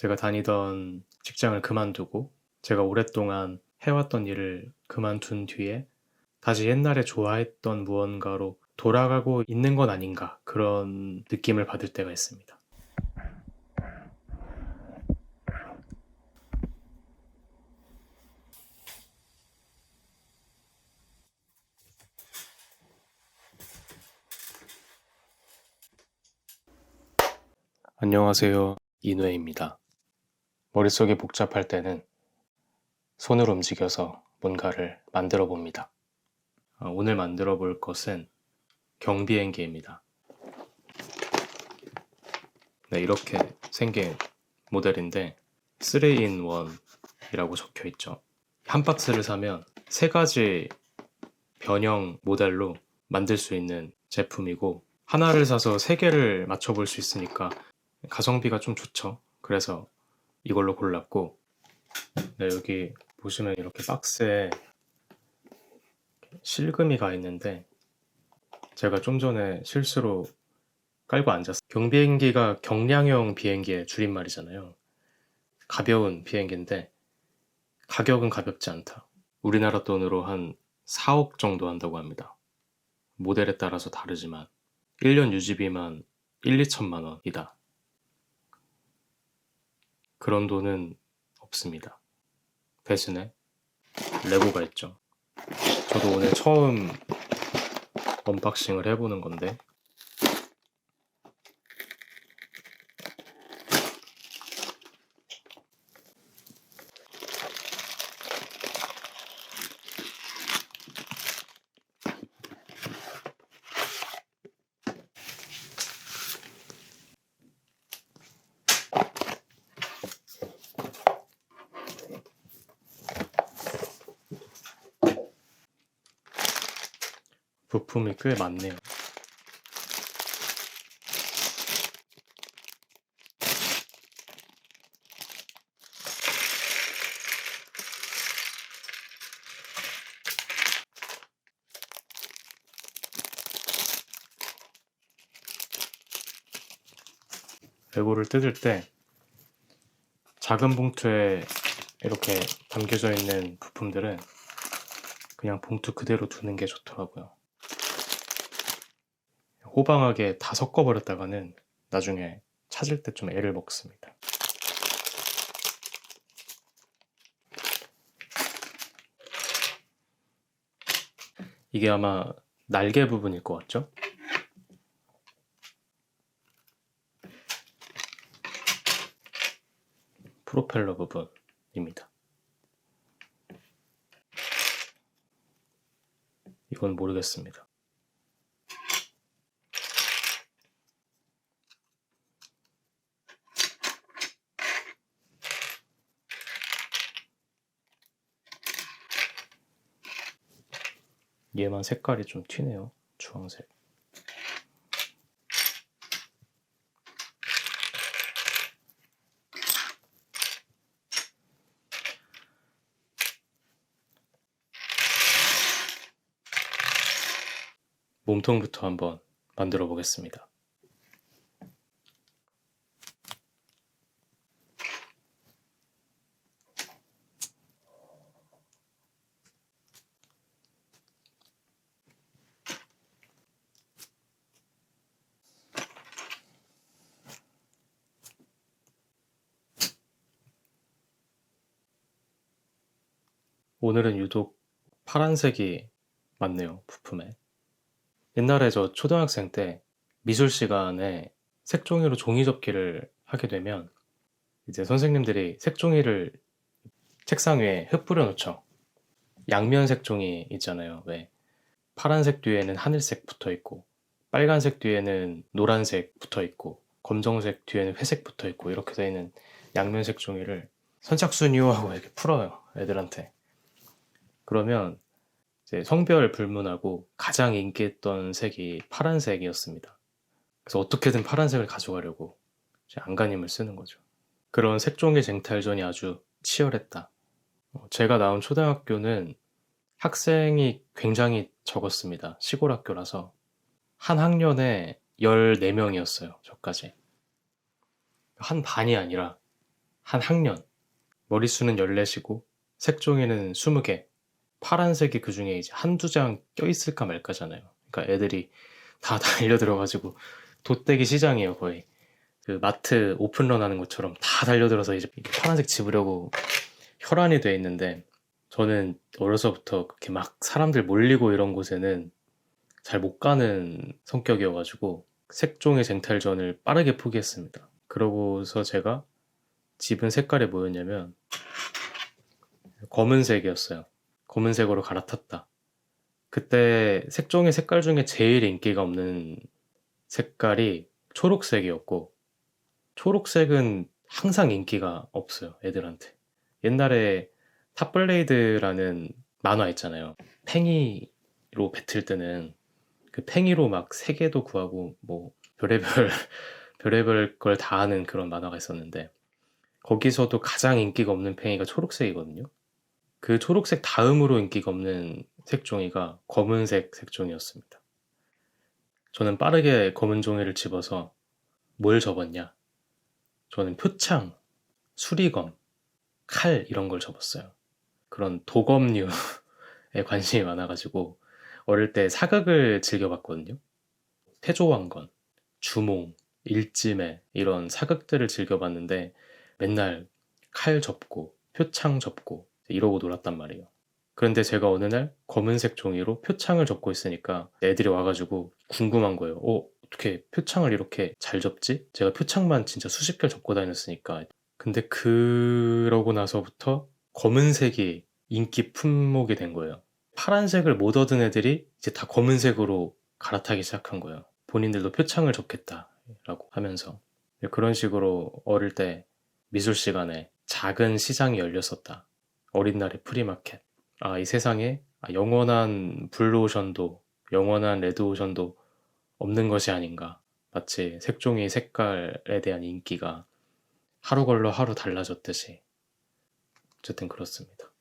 제가 다니던 직장을 그만두고 제가 오랫동안 해왔던 일을 그만둔 뒤에 다시 옛날에 좋아했던 무언가로 돌아가고 있는 건 아닌가 그런 느낌을 받을 때가 있습니다. 안녕하세요. 이누에입니다. 머릿속이 복잡할 때는 손을 움직여서 뭔가를 만들어 봅니다. 오늘 만들어 볼 것은 경비행기입니다. 네, 이렇게 생긴 모델인데 3in1이라고 적혀 있죠. 한 박스를 사면 세 가지 변형 모델로 만들 수 있는 제품이고 하나를 사서 세 개를 맞춰볼 수 있으니까 가성비가 좀 좋죠. 그래서 이걸로 골랐고 네, 여기 보시면 이렇게 박스에 실금이 가 있는데 제가 좀 전에 실수로 깔고 앉았어요. 경비행기가 경량형 비행기의 줄임말이잖아요. 가벼운 비행기인데 가격은 가볍지 않다. 우리나라 돈으로 한 4억 정도 한다고 합니다. 모델에 따라서 다르지만 1년 유지비만 1, 2천만 원이다. 그런 돈은 없습니다. 대신에 레고가 있죠. 저도 오늘 처음 언박싱을 해보는 건데 부품이 꽤 많네요. 레고를 뜯을 때 작은 봉투에 이렇게 담겨져 있는 부품들은 그냥 봉투 그대로 두는 게 좋더라고요. 호방하게 다 섞어버렸다가는 나중에 찾을 때 좀 애를 먹습니다. 이게 아마 날개 부분일 것 같죠? 프로펠러 부분입니다. 이건 모르겠습니다. 얘만 색깔이 좀 튀네요. 주황색. 몸통부터 한번 만들어 보겠습니다. 오늘은 유독 파란색이 많네요, 부품에. 옛날에 저 초등학생 때 미술 시간에 색종이로 종이 접기를 하게 되면 이제 선생님들이 색종이를 책상 위에 흩뿌려 놓죠. 양면 색종이 있잖아요. 왜 파란색 뒤에는 하늘색 붙어 있고 빨간색 뒤에는 노란색 붙어 있고 검정색 뒤에는 회색 붙어 있고 이렇게 되어 있는 양면 색종이를 선착순이요 하고 이렇게 풀어요, 애들한테. 그러면 이제 성별 불문하고 가장 인기 있던 색이 파란색이었습니다. 그래서 어떻게든 파란색을 가져가려고 이제 안간힘을 쓰는 거죠. 그런 색종이 쟁탈전이 아주 치열했다. 제가 나온 초등학교는 학생이 굉장히 적었습니다. 시골 학교라서. 한 학년에 14명이었어요, 저까지. 한 반이 아니라 한 학년, 머릿수는 14이고 색종이는 20개, 파란색이 그 중에 이제 한두 장 껴있을까 말까잖아요. 그러니까 애들이 다 달려들어가지고 돗대기 시장이에요, 거의. 그 마트 오픈런 하는 것처럼 다 달려들어서 이제 파란색 집으려고 혈안이 돼 있는데, 저는 어려서부터 그렇게 막 사람들 몰리고 이런 곳에는 잘 못 가는 성격이어가지고 색종이 쟁탈전을 빠르게 포기했습니다. 그러고서 제가 집은 색깔이 뭐였냐면 검은색이었어요. 검은색으로 갈아탔다. 그때 색종이 색깔 중에 제일 인기가 없는 색깔이 초록색이었고, 초록색은 항상 인기가 없어요, 애들한테. 옛날에 탑블레이드라는 만화 있잖아요. 팽이로 뱉을 때는 그 팽이로 막 세계도 구하고 뭐 별의별 별의별 걸 다 하는 그런 만화가 있었는데, 거기서도 가장 인기가 없는 팽이가 초록색이거든요. 그 초록색 다음으로 인기가 없는 색종이가 검은색 색종이였습니다. 저는 빠르게 검은 종이를 집어서 뭘 접었냐? 저는 표창, 수리검, 칼 이런 걸 접었어요. 그런 도검류에 관심이 많아가지고 어릴 때 사극을 즐겨봤거든요. 태조왕건, 주몽, 일지매 이런 사극들을 즐겨봤는데 맨날 칼 접고 표창 접고 이러고 놀았단 말이에요. 그런데 제가 어느 날 검은색 종이로 표창을 접고 있으니까 애들이 와가지고 궁금한 거예요. 어떻게 표창을 이렇게 잘 접지? 제가 표창만 진짜 수십 개를 접고 다녔으니까. 근데 그러고 나서부터 검은색이 인기 품목이 된 거예요. 파란색을 못 얻은 애들이 이제 다 검은색으로 갈아타기 시작한 거예요. 본인들도 표창을 접겠다라고 하면서. 그런 식으로 어릴 때 미술 시간에 작은 시장이 열렸었다. 어린 날의 프리마켓. 이 세상에 영원한 블루오션도 영원한 레드오션도 없는 것이 아닌가. 마치 색종이 색깔에 대한 인기가 하루 걸러 하루 달라졌듯이. 어쨌든 그렇습니다.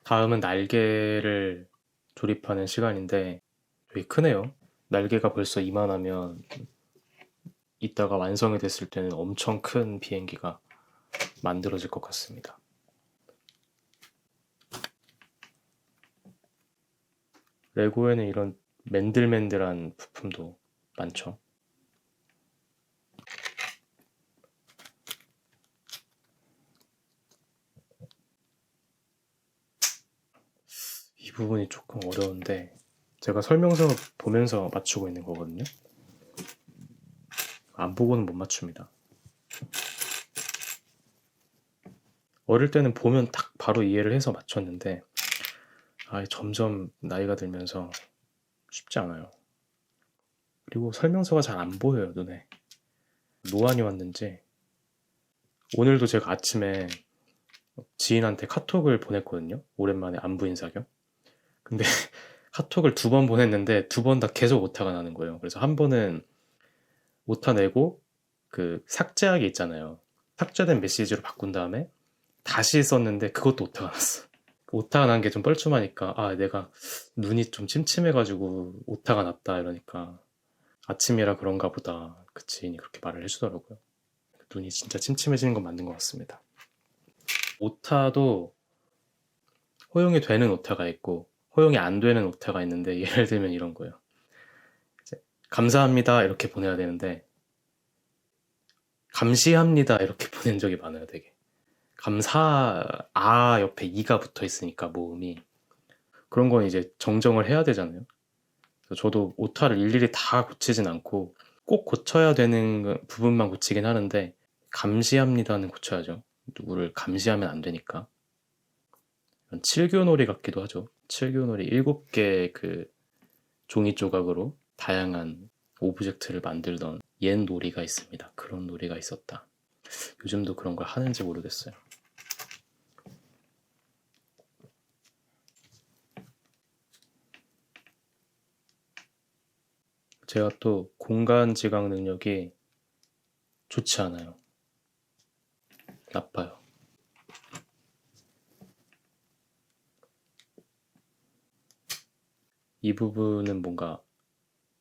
다음은 날개를 조립하는 시간인데 되게 크네요. 날개가 벌써 이만하면 이따가 완성이 됐을 때는 엄청 큰 비행기가 만들어질 것 같습니다. 레고에는 이런 맨들맨들한 부품도 많죠. 이 부분이 조금 어려운데 제가 설명서 보면서 맞추고 있는 거거든요. 안 보고는 못 맞춥니다. 어릴 때는 보면 딱 바로 이해를 해서 맞췄는데 점점 나이가 들면서 쉽지 않아요. 그리고 설명서가 잘 안 보여요, 눈에. 노안이 왔는지. 오늘도 제가 아침에 지인한테 카톡을 보냈거든요. 오랜만에 안부 인사 겸. 근데 카톡을 2번 보냈는데 2번 다 계속 오타가 나는 거예요. 그래서 한 번은 오타 내고 그 삭제하기 있잖아요. 삭제된 메시지로 바꾼 다음에 다시 썼는데 그것도 오타가 났어. 오타가 난 게 좀 뻘쭘하니까 내가 눈이 좀 침침해가지고 오타가 났다 이러니까 아침이라 그런가 보다 그 지인이 그렇게 말을 해주더라고요. 눈이 진짜 침침해지는 건 맞는 것 같습니다. 오타도 허용이 되는 오타가 있고 허용이 안 되는 오타가 있는데 예를 들면 이런 거예요. 이제 감사합니다 이렇게 보내야 되는데 감시합니다 이렇게 보낸 적이 많아요. 되게 옆에 이가 붙어 있으니까 모음이 그런 건 이제 정정을 해야 되잖아요. 그래서 저도 오타를 일일이 다 고치진 않고 꼭 고쳐야 되는 부분만 고치긴 하는데 감시합니다는 고쳐야죠. 누구를 감시하면 안 되니까. 칠교놀이 같기도 하죠. 칠교놀이 7개 그 종이 조각으로 다양한 오브젝트를 만들던 옛 놀이가 있습니다. 그런 놀이가 있었다. 요즘도 그런 걸 하는지 모르겠어요. 제가 또 공간 지각 능력이 좋지 않아요. 나빠요. 이 부분은 뭔가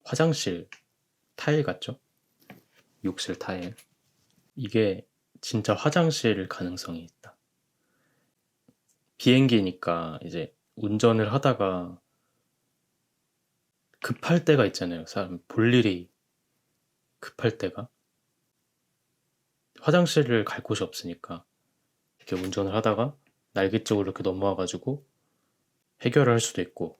화장실 타일 같죠? 욕실 타일. 이게 진짜 화장실 가능성이 있다. 비행기니까 이제 운전을 하다가 급할 때가 있잖아요. 사람 볼 일이 급할 때가. 화장실을 갈 곳이 없으니까 이렇게 운전을 하다가 날개 쪽으로 이렇게 넘어와가지고 해결을 할 수도 있고.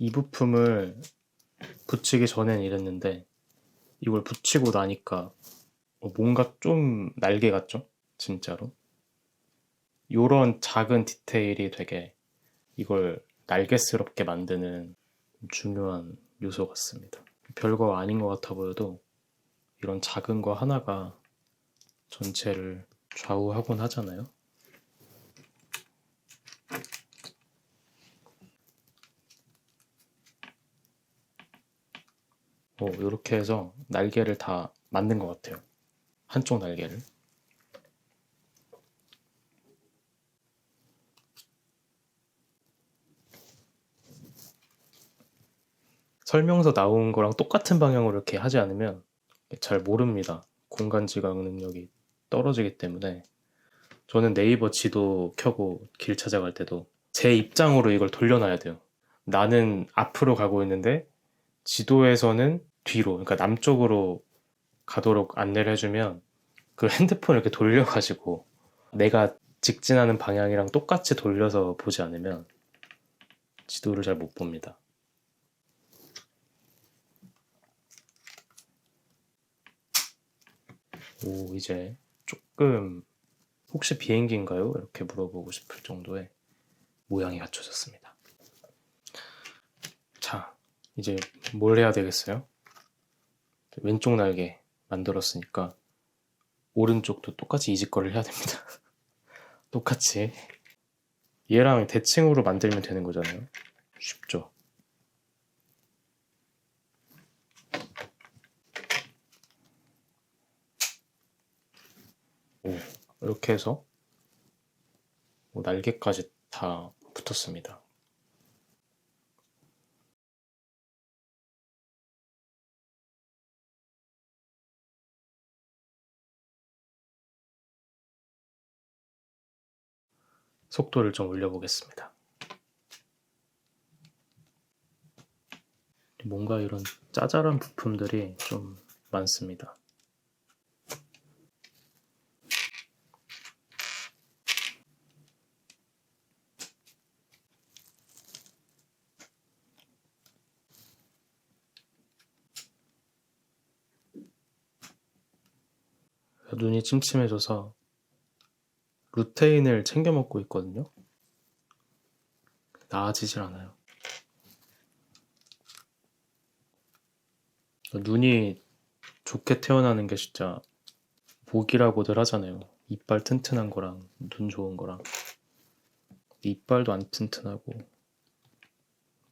이 부품을 붙이기 전엔 이랬는데 이걸 붙이고 나니까 뭔가 좀 날개 같죠? 진짜로. 요런 작은 디테일이 되게 이걸 날개스럽게 만드는 중요한 요소 같습니다. 별거 아닌 것 같아 보여도 이런 작은 거 하나가 전체를 좌우하곤 하잖아요. 이렇게 해서 날개를 다 만든 것 같아요. 한쪽 날개를. 설명서 나온 거랑 똑같은 방향으로 이렇게 하지 않으면 잘 모릅니다. 공간 지각 능력이 떨어지기 때문에. 저는 네이버 지도 켜고 길 찾아갈 때도 제 입장으로 이걸 돌려놔야 돼요. 나는 앞으로 가고 있는데 지도에서는 뒤로, 그러니까 남쪽으로 가도록 안내를 해주면 그 핸드폰을 이렇게 돌려가지고 내가 직진하는 방향이랑 똑같이 돌려서 보지 않으면 지도를 잘 못 봅니다. 이제 조금 혹시 비행기인가요? 이렇게 물어보고 싶을 정도의 모양이 갖춰졌습니다. 자, 이제 뭘 해야 되겠어요? 왼쪽 날개 만들었으니까 오른쪽도 똑같이 이직거를 해야 됩니다. 똑같이. 얘랑 대칭으로 만들면 되는 거잖아요. 쉽죠? 이렇게 해서 날개까지 다 붙었습니다. 속도를 좀 올려보겠습니다. 뭔가 이런 짜잘한 부품들이 좀 많습니다. 눈이 침침해져서 루테인을 챙겨 먹고 있거든요. 나아지질 않아요. 눈이 좋게 태어나는 게 진짜 복이라고들 하잖아요. 이빨 튼튼한 거랑 눈 좋은 거랑. 이빨도 안 튼튼하고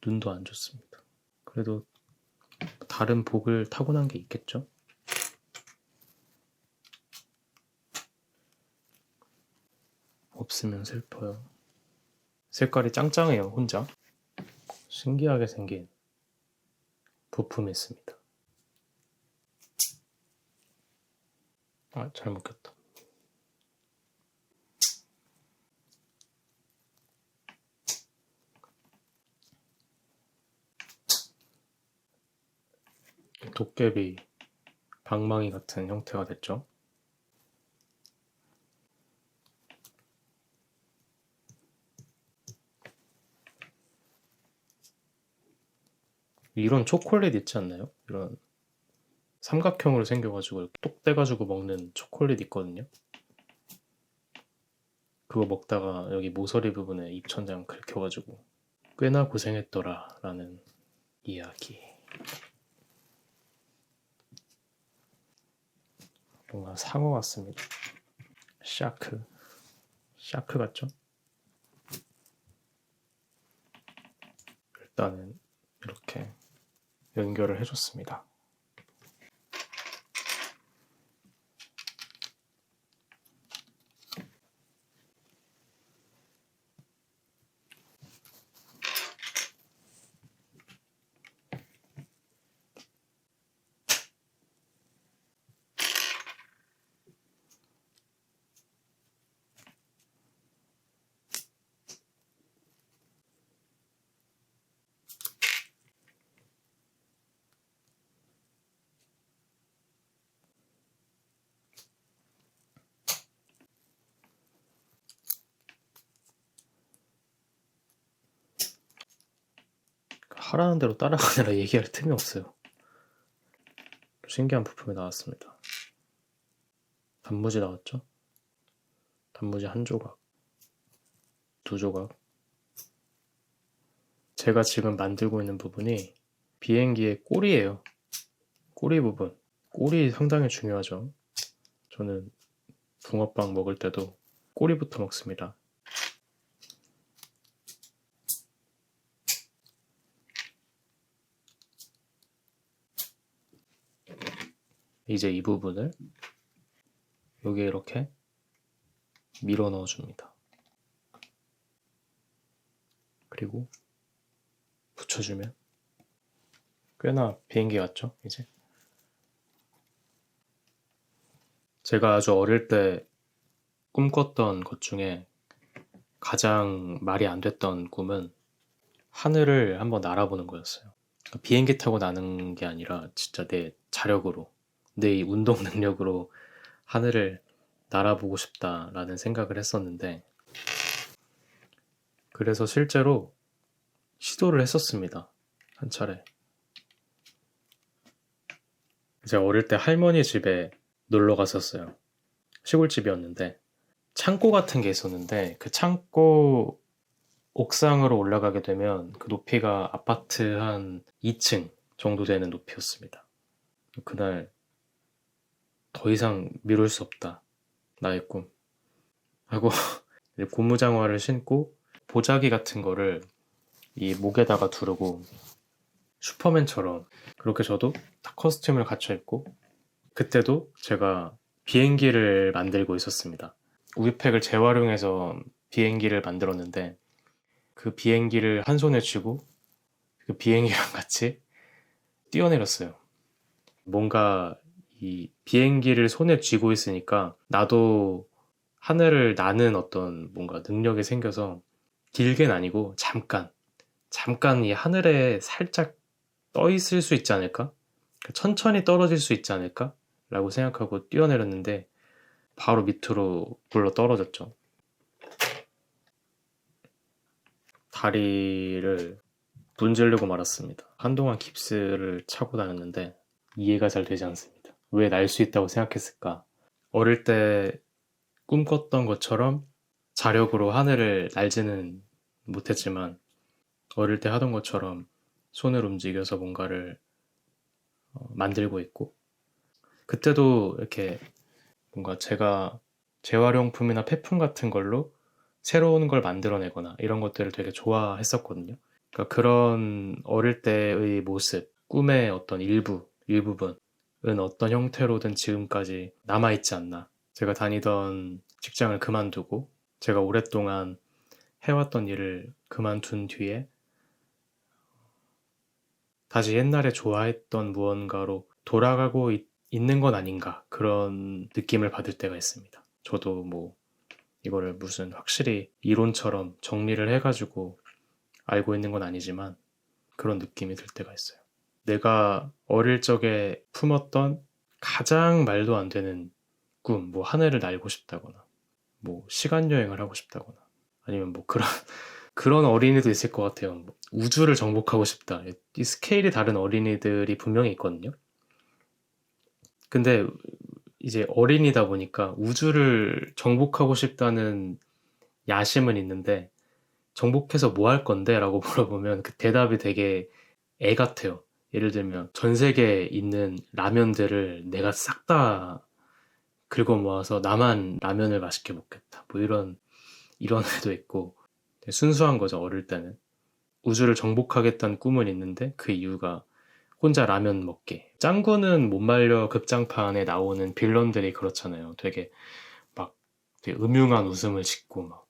눈도 안 좋습니다. 그래도 다른 복을 타고난 게 있겠죠? 없으면 슬퍼요. 색깔이 짱짱해요, 혼자. 신기하게 생긴 부품이 있습니다. 잘못 꼈다. 도깨비, 방망이 같은 형태가 됐죠. 이런 초콜릿 있지 않나요? 이런 삼각형으로 생겨가지고 이렇게 똑 떼가지고 먹는 초콜릿 있거든요. 그거 먹다가 여기 모서리 부분에 입천장 긁혀가지고 꽤나 고생했더라 라는 이야기. 뭔가 상어 같습니다. 샤크 같죠? 일단은 이렇게 연결을 해줬습니다. 하라는 대로 따라가느라 얘기할 틈이 없어요. 신기한 부품이 나왔습니다. 단무지 나왔죠? 단무지 한 조각, 두 조각. 제가 지금 만들고 있는 부분이 비행기의 꼬리예요. 꼬리 부분. 꼬리 상당히 중요하죠. 저는 붕어빵 먹을 때도 꼬리부터 먹습니다. 이제 이 부분을 여기에 이렇게 밀어 넣어줍니다. 그리고 붙여주면 꽤나 비행기 같죠? 이제 제가 아주 어릴 때 꿈꿨던 것 중에 가장 말이 안 됐던 꿈은 하늘을 한번 날아보는 거였어요. 비행기 타고 나는 게 아니라 진짜 내 자력으로, 내 운동 능력으로 하늘을 날아보고 싶다라는 생각을 했었는데, 그래서 실제로 시도를 했었습니다. 한 차례. 제가 어릴 때 할머니 집에 놀러 갔었어요. 시골집이었는데 창고 같은 게 있었는데 그 창고 옥상으로 올라가게 되면 그 높이가 아파트 한 2층 정도 되는 높이였습니다. 그날 더 이상 미룰 수 없다. 나의 꿈. 하고 고무장화를 신고 보자기 같은 거를 이 목에다가 두르고 슈퍼맨처럼 그렇게 저도 딱 커스튬을 갖춰 입고 그때도 제가 비행기를 만들고 있었습니다. 우유팩을 재활용해서 비행기를 만들었는데 그 비행기를 한 손에 쥐고 그 비행기랑 같이 뛰어내렸어요. 뭔가 이 비행기를 손에 쥐고 있으니까 나도 하늘을 나는 어떤 뭔가 능력이 생겨서 길게는 아니고 잠깐 이 하늘에 살짝 떠 있을 수 있지 않을까? 천천히 떨어질 수 있지 않을까? 라고 생각하고 뛰어내렸는데 바로 밑으로 굴러 떨어졌죠. 다리를 문지르고 말았습니다. 한동안 깁스를 차고 다녔는데 이해가 잘 되지 않습니다. 왜 날 수 있다고 생각했을까? 어릴 때 꿈꿨던 것처럼 자력으로 하늘을 날지는 못했지만 어릴 때 하던 것처럼 손을 움직여서 뭔가를 만들고 있고 그때도 이렇게 뭔가 제가 재활용품이나 폐품 같은 걸로 새로운 걸 만들어내거나 이런 것들을 되게 좋아했었거든요. 그러니까 그런 어릴 때의 모습, 꿈의 어떤 일부분은 어떤 형태로든 지금까지 남아있지 않나. 제가 다니던 직장을 그만두고 제가 오랫동안 해왔던 일을 그만둔 뒤에 다시 옛날에 좋아했던 무언가로 돌아가고 있는 건 아닌가 그런 느낌을 받을 때가 있습니다. 저도 뭐 이거를 무슨 확실히 이론처럼 정리를 해가지고 알고 있는 건 아니지만 그런 느낌이 들 때가 있어요. 내가 어릴 적에 품었던 가장 말도 안 되는 꿈, 뭐 하늘을 날고 싶다거나 뭐 시간 여행을 하고 싶다거나 아니면 뭐 그런 어린이도 있을 것 같아요. 뭐 우주를 정복하고 싶다. 이 스케일이 다른 어린이들이 분명히 있거든요. 근데 이제 어린이다 보니까 우주를 정복하고 싶다는 야심은 있는데 정복해서 뭐 할 건데? 라고 물어보면 그 대답이 되게 애 같아요. 예를 들면 전 세계에 있는 라면들을 내가 싹 다 긁어 모아서 나만 라면을 맛있게 먹겠다. 뭐 이런 애도 있고 순수한 거죠. 어릴 때는. 우주를 정복하겠다는 꿈은 있는데 그 이유가 혼자 라면 먹게. 짱구는 못 말려 극장판에 나오는 빌런들이 그렇잖아요. 되게 음흉한 웃음을 짓고 막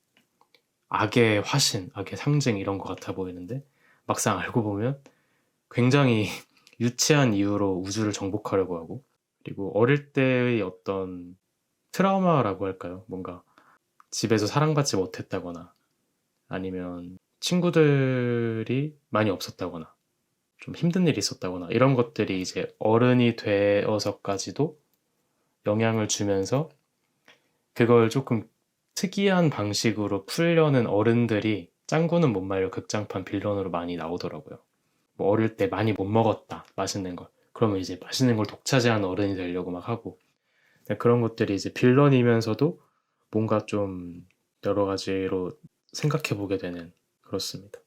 악의 화신, 악의 상징 이런 것 같아 보이는데 막상 알고 보면 굉장히 유치한 이유로 우주를 정복하려고 하고 그리고 어릴 때의 어떤 트라우마라고 할까요? 뭔가 집에서 사랑받지 못했다거나 아니면 친구들이 많이 없었다거나 좀 힘든 일이 있었다거나 이런 것들이 이제 어른이 되어서까지도 영향을 주면서 그걸 조금 특이한 방식으로 풀려는 어른들이 짱구는 못 말려 극장판 빌런으로 많이 나오더라고요. 뭐 어릴 때 많이 못 먹었다, 맛있는 걸. 그러면 이제 맛있는 걸 독차지하는 어른이 되려고 막 하고. 그런 것들이 이제 빌런이면서도 뭔가 좀 여러 가지로 생각해 보게 되는, 그렇습니다.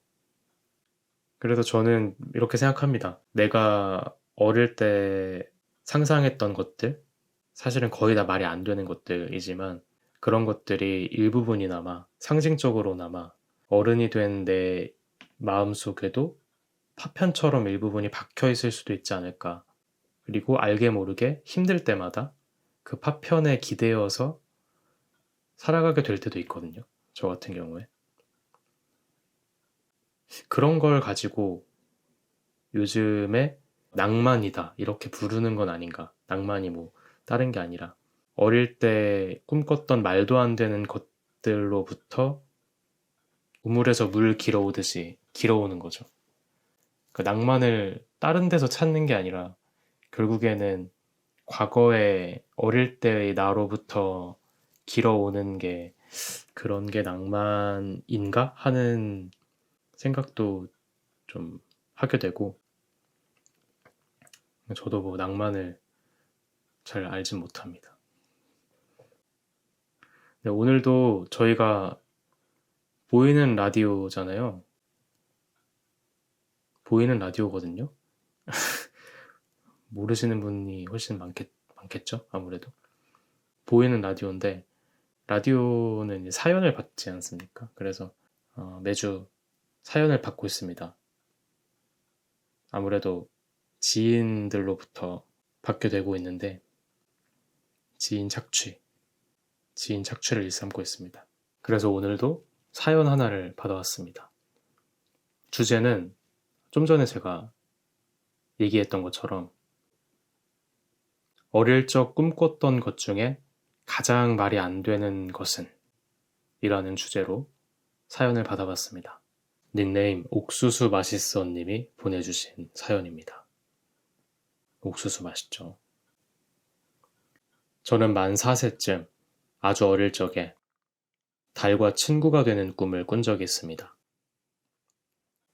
그래서 저는 이렇게 생각합니다. 내가 어릴 때 상상했던 것들, 사실은 거의 다 말이 안 되는 것들이지만 그런 것들이 일부분이나마 상징적으로나마 어른이 된 내 마음속에도 파편처럼 일부분이 박혀 있을 수도 있지 않을까. 그리고 알게 모르게 힘들 때마다 그 파편에 기대어서 살아가게 될 때도 있거든요. 저 같은 경우에. 그런 걸 가지고 요즘에 낭만이다 이렇게 부르는 건 아닌가. 낭만이 뭐 다른 게 아니라 어릴 때 꿈꿨던 말도 안 되는 것들로부터 우물에서 물 길어오듯이 길어오는 거죠. 그 낭만을 다른 데서 찾는 게 아니라 결국에는 과거의 어릴 때의 나로부터 길어오는 게, 그런 게 낭만인가 하는 생각도 좀 하게 되고, 저도 뭐 낭만을 잘 알진 못합니다. 네, 오늘도 저희가 보이는 라디오잖아요. 보이는 라디오거든요. 모르시는 분이 훨씬 많겠죠? 아무래도. 보이는 라디오인데, 라디오는 이제 사연을 받지 않습니까? 그래서 매주 사연을 받고 있습니다. 아무래도 지인들로부터 받게 되고 있는데, 지인 착취를 일삼고 있습니다. 그래서 오늘도 사연 하나를 받아왔습니다. 주제는 좀 전에 제가 얘기했던 것처럼 어릴 적 꿈꿨던 것 중에 가장 말이 안 되는 것은? 이라는 주제로 사연을 받아봤습니다. 닉네임 옥수수 맛있어 님이 보내주신 사연입니다. 옥수수 맛있죠. 저는 만 4세쯤 아주 어릴 적에 달과 친구가 되는 꿈을 꾼 적이 있습니다.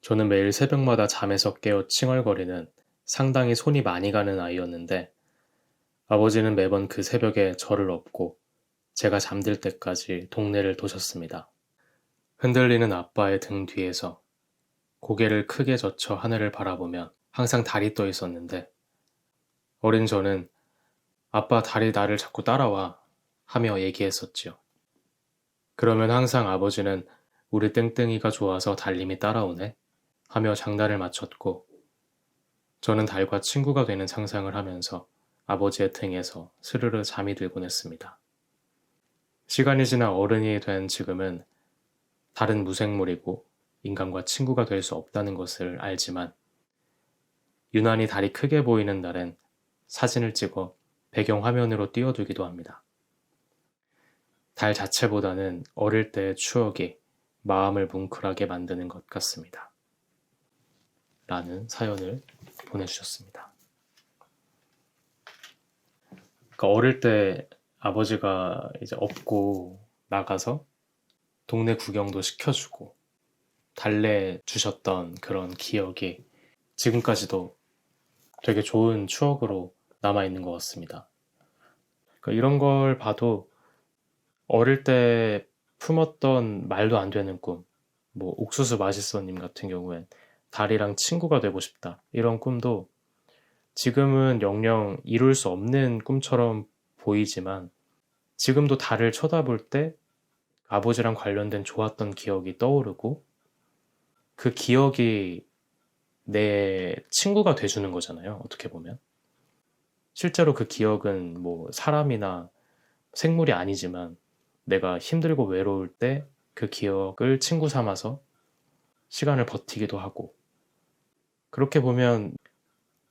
저는 매일 새벽마다 잠에서 깨어 칭얼거리는 상당히 손이 많이 가는 아이였는데 아버지는 매번 그 새벽에 저를 업고 제가 잠들 때까지 동네를 도셨습니다. 흔들리는 아빠의 등 뒤에서 고개를 크게 젖혀 하늘을 바라보면 항상 달이 떠 있었는데 어린 저는 아빠 달이 나를 자꾸 따라와 하며 얘기했었지요. 그러면 항상 아버지는 우리 땡땡이가 좋아서 달님이 따라오네 하며 장난을 맞췄고 저는 달과 친구가 되는 상상을 하면서 아버지의 등에서 스르르 잠이 들곤 했습니다. 시간이 지나 어른이 된 지금은 달은 무생물이고 인간과 친구가 될 수 없다는 것을 알지만 유난히 달이 크게 보이는 날엔 사진을 찍어 배경 화면으로 띄워두기도 합니다. 달 자체보다는 어릴 때의 추억이 마음을 뭉클하게 만드는 것 같습니다. 라는 사연을 보내주셨습니다. 그러니까 어릴 때 아버지가 이제 업고 나가서 동네 구경도 시켜주고 달래 주셨던 그런 기억이 지금까지도 되게 좋은 추억으로 남아있는 것 같습니다. 그러니까 이런 걸 봐도 어릴 때 품었던 말도 안 되는 꿈, 뭐 옥수수 맛있어님 같은 경우엔 달이랑 친구가 되고 싶다 이런 꿈도 지금은 영영 이룰 수 없는 꿈처럼 보이지만 지금도 달을 쳐다볼 때 아버지랑 관련된 좋았던 기억이 떠오르고 그 기억이 내 친구가 돼주는 거잖아요. 어떻게 보면. 실제로 그 기억은 뭐 사람이나 생물이 아니지만 내가 힘들고 외로울 때 그 기억을 친구 삼아서 시간을 버티기도 하고 그렇게 보면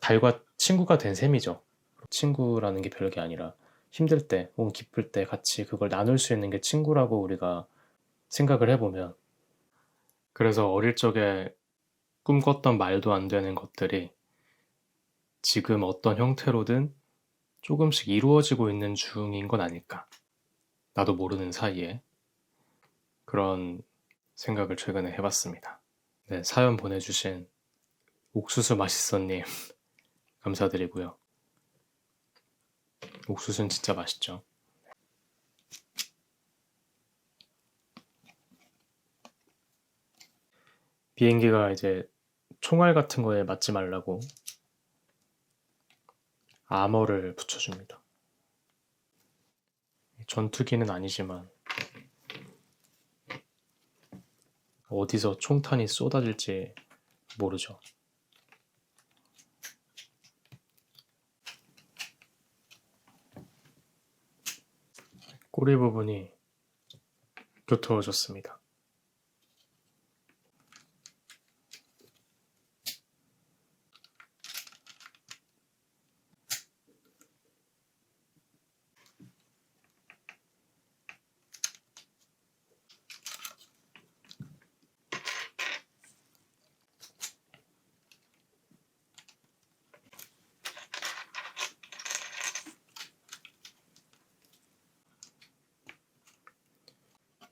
달과 친구가 된 셈이죠. 친구라는 게 별게 아니라 힘들 때 혹은 기쁠 때 같이 그걸 나눌 수 있는 게 친구라고 우리가 생각을 해보면 그래서 어릴 적에 꿈꿨던 말도 안 되는 것들이 지금 어떤 형태로든 조금씩 이루어지고 있는 중인 건 아닐까. 나도 모르는 사이에 그런 생각을 최근에 해봤습니다. 네, 사연 보내주신 옥수수 맛있어님 감사드리고요. 옥수수는 진짜 맛있죠. 비행기가 이제 총알 같은 거에 맞지 말라고 아머를 붙여줍니다. 전투기는 아니지만 어디서 총탄이 쏟아질지 모르죠. 꼬리 부분이 교토해졌습니다.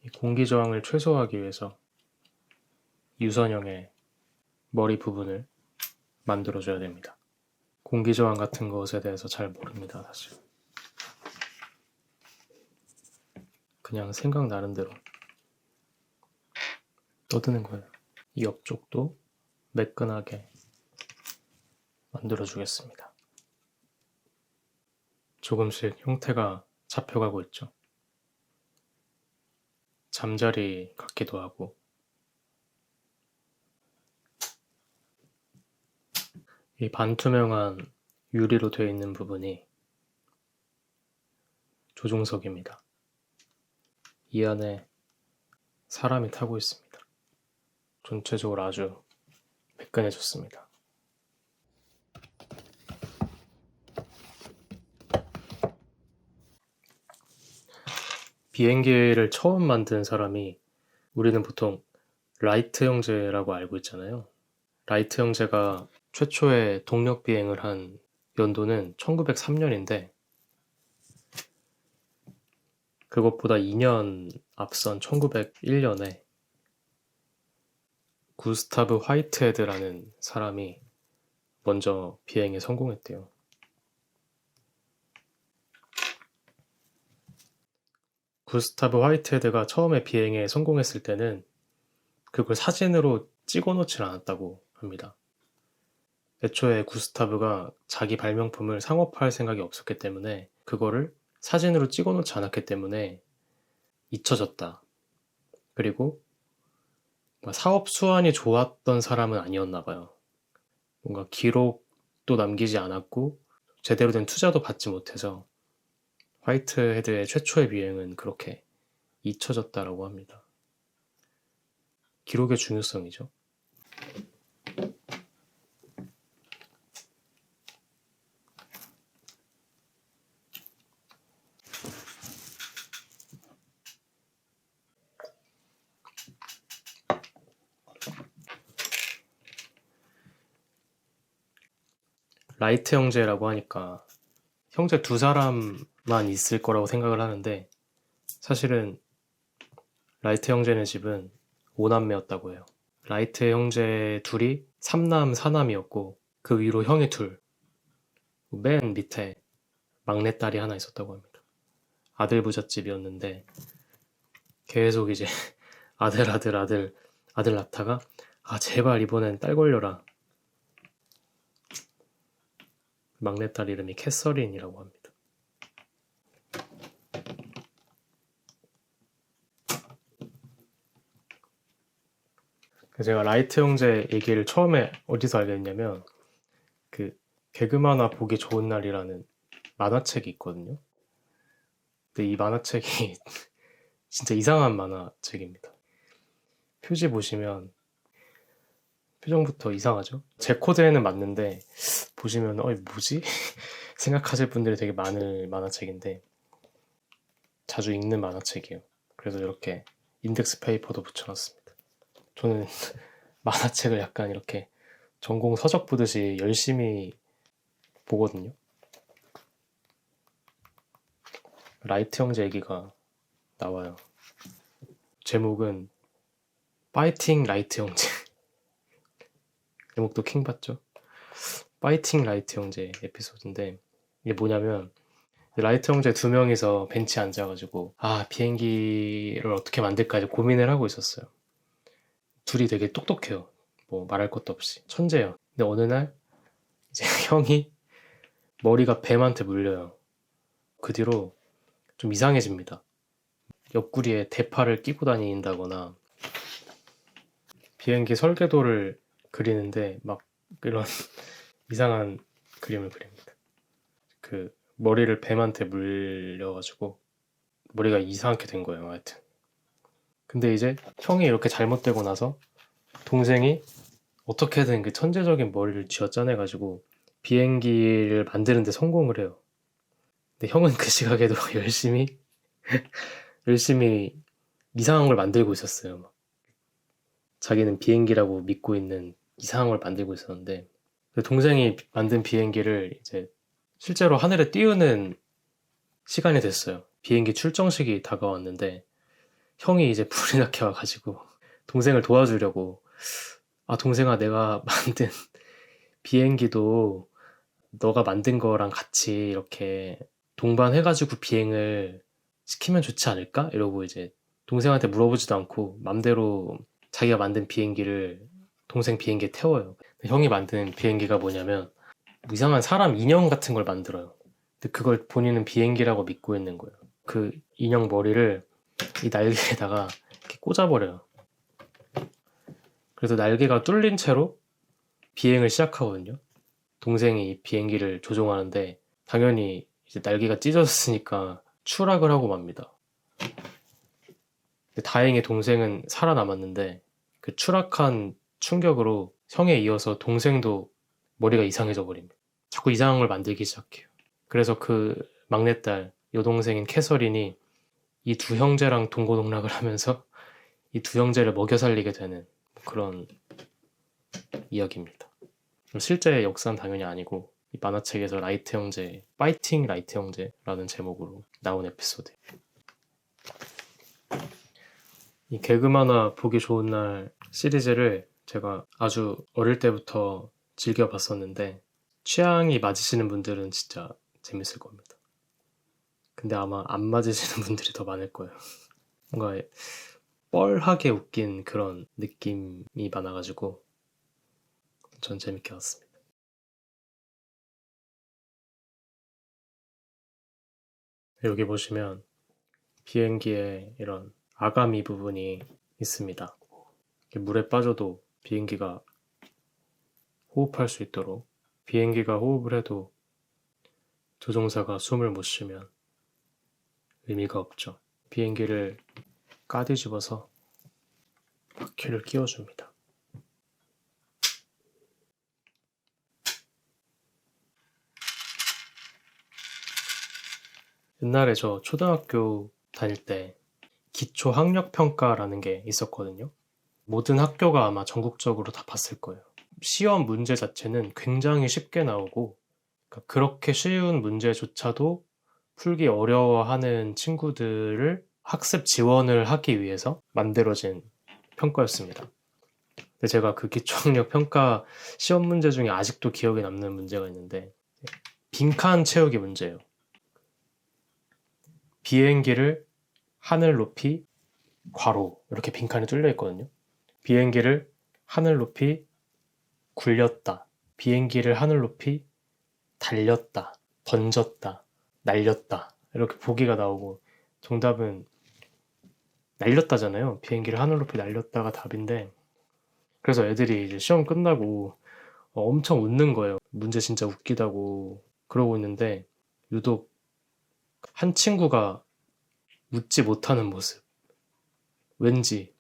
이 공기 저항을 최소화하기 위해서 유선형의 머리 부분을 만들어줘야 됩니다. 공기 저항 같은 것에 대해서 잘 모릅니다, 사실. 그냥 생각나는 대로 떠드는 거예요. 이 옆쪽도 매끈하게 만들어주겠습니다. 조금씩 형태가 잡혀가고 있죠. 잠자리 같기도 하고. 이 반투명한 유리로 되어 있는 부분이 조종석입니다. 이 안에 사람이 타고 있습니다. 전체적으로 아주 매끈해졌습니다. 비행기를 처음 만든 사람이 우리는 보통 라이트 형제라고 알고 있잖아요. 라이트 형제가 최초의 동력 비행을 한 연도는 1903년인데 그것보다 2년 앞선 1901년에 구스타브 화이트헤드라는 사람이 먼저 비행에 성공했대요. 구스타브 화이트헤드가 처음에 비행에 성공했을 때는 그걸 사진으로 찍어놓질 않았다고 합니다. 애초에 구스타브가 자기 발명품을 상업화할 생각이 없었기 때문에 그거를 사진으로 찍어놓지 않았기 때문에 잊혀졌다. 그리고 사업 수완이 좋았던 사람은 아니었나 봐요. 뭔가 기록도 남기지 않았고 제대로 된 투자도 받지 못해서 화이트헤드의 최초의 비행은 그렇게 잊혀졌다라고 합니다. 기록의 중요성이죠. 라이트 형제라고 하니까 형제 두 사람만 있을 거라고 생각을 하는데 사실은 라이트 형제네 집은 5남매였다고 해요. 라이트 형제 둘이 3남 4남이었고 그 위로 형이 둘, 맨 밑에 막내딸이 하나 있었다고 합니다. 아들 부잣집이었는데 계속 이제 아들 낳다가 제발 이번엔 딸 걸려라. 막내딸 이름이 캐서린이라고 합니다. 제가 라이트 형제 얘기를 처음에 어디서 알게 됐냐면 그 개그 만화 보기 좋은 날이라는 만화책이 있거든요. 근데 이 만화책이 진짜 이상한 만화책입니다. 표지 보시면 표정부터 이상하죠? 제 코드에는 맞는데 보시면 뭐지? 생각하실 분들이 되게 많을 만화책인데 자주 읽는 만화책이에요. 그래서 이렇게 인덱스 페이퍼도 붙여놨습니다. 저는 만화책을 약간 이렇게 전공 서적 보듯이 열심히 보거든요. 라이트 형제 얘기가 나와요. 제목은 파이팅 라이트 형제. 제목도 킹받죠? 파이팅 라이트 형제 에피소드인데 이게 뭐냐면 라이트 형제 두 명이서 벤치에 앉아가지고 비행기를 어떻게 만들까 이제 고민을 하고 있었어요. 둘이 되게 똑똑해요. 뭐 말할 것도 없이 천재예요. 근데 어느 날 이제 형이 머리가 뱀한테 물려요. 그 뒤로 좀 이상해집니다. 옆구리에 대파를 끼고 다닌다거나 비행기 설계도를 그리는데 막 이런 이상한 그림을 그립니다. 그 머리를 뱀한테 물려가지고 머리가 이상하게 된 거예요. 하여튼 근데 이제 형이 이렇게 잘못되고 나서 동생이 어떻게든 그 천재적인 머리를 쥐어짜내가지고 비행기를 만드는데 성공을 해요. 근데 형은 그 시각에도 열심히 이상한 걸 만들고 있었어요. 막. 자기는 비행기라고 믿고 있는 이상한 걸 만들고 있었는데 동생이 만든 비행기를 이제 실제로 하늘에 띄우는 시간이 됐어요. 비행기 출정식이 다가왔는데 형이 이제 불이 나게 와가지고 동생을 도와주려고 동생아 내가 만든 비행기도 너가 만든 거랑 같이 이렇게 동반해가지고 비행을 시키면 좋지 않을까? 이러고 이제 동생한테 물어보지도 않고 맘대로 자기가 만든 비행기를 동생 비행기에 태워요. 형이 만든 비행기가 뭐냐면 이상한 사람 인형 같은 걸 만들어요. 근데 그걸 본인은 비행기라고 믿고 있는 거예요. 그 인형 머리를 이 날개에다가 이렇게 꽂아버려요. 그래서 날개가 뚫린 채로 비행을 시작하거든요. 동생이 이 비행기를 조종하는데 당연히 이제 날개가 찢어졌으니까 추락을 하고 맙니다. 근데 다행히 동생은 살아남았는데 그 추락한 충격으로 형에 이어서 동생도 머리가 이상해져 버립니다. 자꾸 이상한 걸 만들기 시작해요. 그래서 그 막내딸 여동생인 캐서린이 이 두 형제랑 동고동락을 하면서 이 두 형제를 먹여 살리게 되는 그런 이야기입니다. 실제 역사는 당연히 아니고 이 만화책에서 라이트 형제, 파이팅 라이트 형제라는 제목으로 나온 에피소드. 이 개그 만화 보기 좋은 날 시리즈를 제가 아주 어릴 때부터 즐겨봤었는데 취향이 맞으시는 분들은 진짜 재밌을 겁니다. 근데 아마 안 맞으시는 분들이 더 많을 거예요. 뭔가 뻘하게 웃긴 그런 느낌이 많아가지고 전 재밌게 봤습니다. 여기 보시면 비행기에 이런 아가미 부분이 있습니다. 물에 빠져도 비행기가 호흡할 수 있도록 비행기가 호흡을 해도 조종사가 숨을 못 쉬면 의미가 없죠. 비행기를 까뒤집어서 바퀴를 끼워줍니다. 옛날에 저 초등학교 다닐 때 기초 학력 평가라는 게 있었거든요. 모든 학교가 아마 전국적으로 다 봤을 거예요. 시험 문제 자체는 굉장히 쉽게 나오고 그러니까 그렇게 쉬운 문제조차도 풀기 어려워하는 친구들을 학습 지원을 하기 위해서 만들어진 평가였습니다. 근데 제가 그 기초학력 평가 시험 문제 중에 아직도 기억에 남는 문제가 있는데 빈칸 채우기 문제예요. 비행기를 하늘 높이 괄호 이렇게 빈칸이 뚫려 있거든요. 비행기를 하늘 높이 굴렸다. 비행기를 하늘 높이 달렸다. 던졌다. 날렸다. 이렇게 보기가 나오고 정답은 날렸다잖아요. 비행기를 하늘 높이 날렸다가 답인데 그래서 애들이 이제 시험 끝나고 엄청 웃는 거예요. 문제 진짜 웃기다고 그러고 있는데 유독 한 친구가 웃지 못하는 모습. 왠지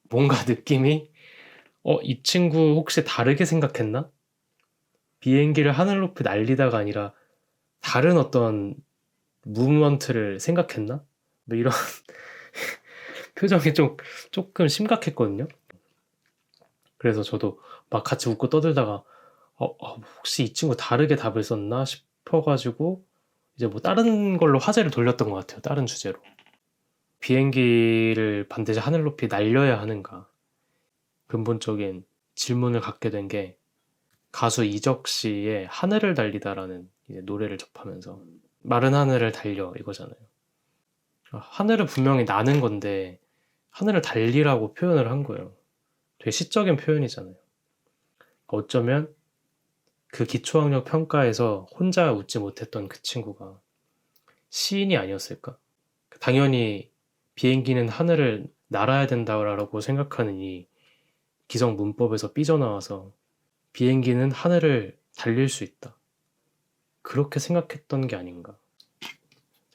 뭔가 느낌이 이 친구 혹시 다르게 생각했나? 비행기를 하늘 높이 날리다가 아니라 다른 어떤 무브먼트를 생각했나? 뭐 이런 표정이 조금 심각했거든요. 그래서 저도 막 같이 웃고 떠들다가 혹시 이 친구 다르게 답을 썼나 싶어가지고 이제 뭐 다른 걸로 화제를 돌렸던 것 같아요. 다른 주제로. 비행기를 반드시 하늘 높이 날려야 하는가? 근본적인 질문을 갖게 된 게 가수 이적 씨의 하늘을 달리다라는 이제 노래를 접하면서 마른 하늘을 달려 이거잖아요. 하늘은 분명히 나는 건데 하늘을 달리라고 표현을 한 거예요. 되게 시적인 표현이잖아요. 어쩌면 그 기초학력 평가에서 혼자 웃지 못했던 그 친구가 시인이 아니었을까? 당연히 비행기는 하늘을 날아야 된다라고 생각하는 이 기성 문법에서 삐져나와서 비행기는 하늘을 달릴 수 있다. 그렇게 생각했던 게 아닌가.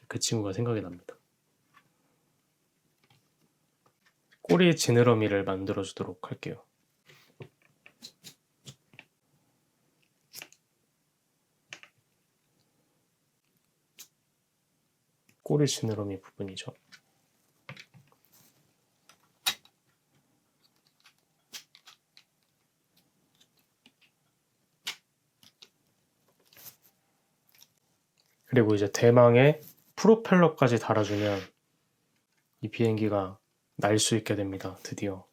그 친구가 생각이 납니다. 꼬리 지느러미를 만들어주도록 할게요. 꼬리 지느러미 부분이죠. 그리고 이제 대망의 프로펠러까지 달아주면 이 비행기가 날 수 있게 됩니다. 드디어.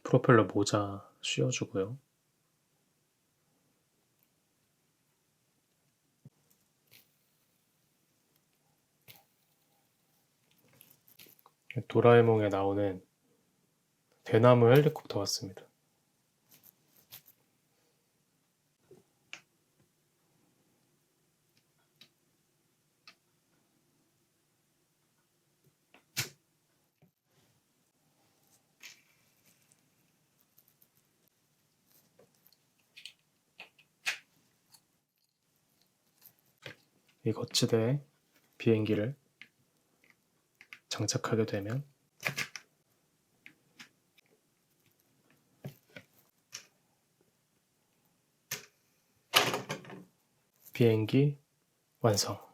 프로펠러 모자 씌워주고요. 도라에몽에 나오는 대나무 헬리콥터 같습니다. 이 거치대에 비행기를 장착하게 되면 비행기 완성.